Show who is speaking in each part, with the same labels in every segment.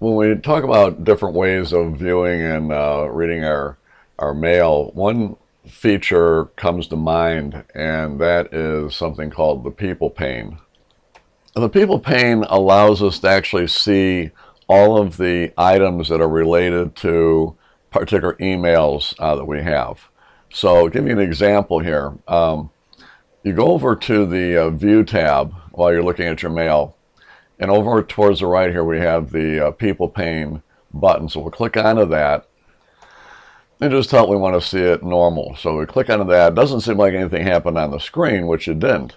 Speaker 1: when we talk about different ways of viewing and reading our mail, one feature comes to mind, and that is something called the people pane. The people pane allows us to actually see all of the items that are related to particular emails that we have. So I'll give you an example here. You go over to the View tab while you're looking at your mail, and over towards the right here we have the People pane button. So we'll click onto that and just tell it we want to see it normal. So we click onto that. It doesn't seem like anything happened on the screen, which it didn't.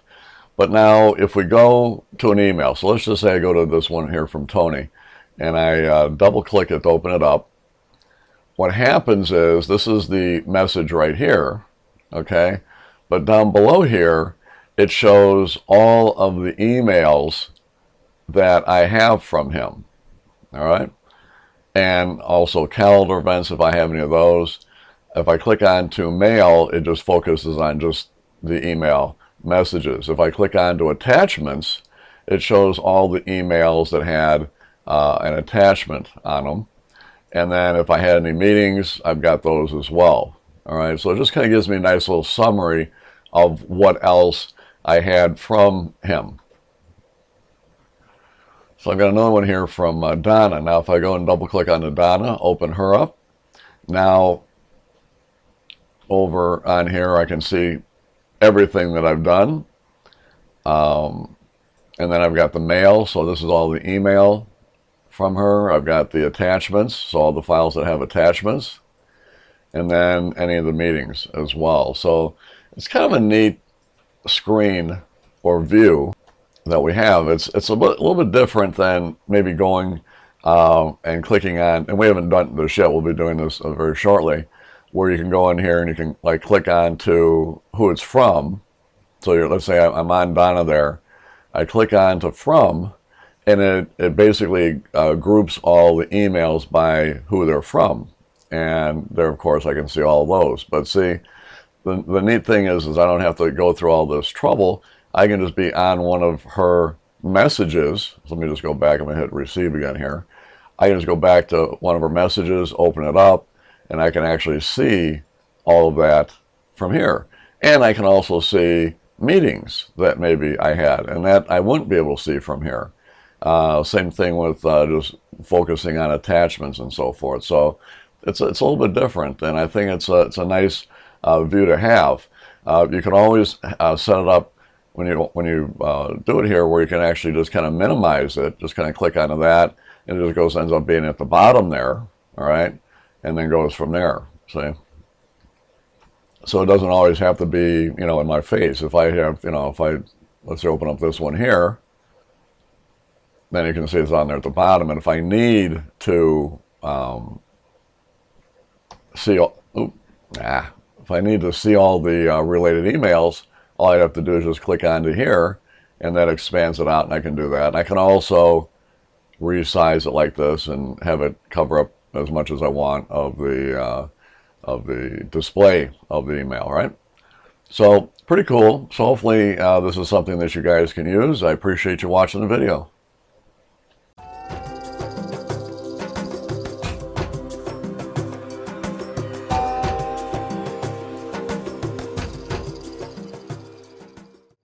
Speaker 1: But now if we go to an email, so let's just say I go to this one here from Tony, and I double click it to open it up. What happens is, this is the message right here, okay? But down below here, it shows all of the emails that I have from him, all right? And also calendar events if I have any of those. If I click on to mail, it just focuses on just the email messages. If I click on to attachments, it shows all the emails that had an attachment on them. And then if I had any meetings, I've got those as well. All right, so it just kind of gives me a nice little summary of what else I had from him. So I've got another one here from Donna. Now if I go and double click on the Donna, open her up. Now over on here I can see everything that I've done. And then I've got the mail, so this is all the email from her. I've got the attachments, so all the files that have attachments, and then any of the meetings as well. So it's kind of a neat screen or view that we have. It's a little bit different than maybe going and clicking on, and we haven't done this yet, we'll be doing this very shortly, where you can go in here and you can like click on to who it's from. So let's say I'm on Donna there. I click on to from, and it basically groups all the emails by who they're from. And there, of course, I can see all of those. But see, the neat thing is I don't have to go through all this trouble. I can just be on one of her messages. So let me just go back. I'm going to hit receive again here. I can just go back to one of her messages, open it up, and I can actually see all of that from here. And I can also see meetings that maybe I had, and that I wouldn't be able to see from here. Same thing with just focusing on attachments and so forth. So it's a little bit different, and I think it's a nice view to have. You can always set it up when you do it here, where you can actually just kind of minimize it. Just kind of click onto that, and it just ends up being at the bottom there, all right, and then goes from there. See. So it doesn't always have to be, in my face. If I have, let's say open up this one here, then you can see it's on there at the bottom. And if I need to see all the related emails, all I have to do is just click onto here, and that expands it out, and I can do that. And I can also resize it like this and have it cover up as much as I want of the display of the email, right? So pretty cool. So hopefully this is something that you guys can use. I appreciate you watching the video.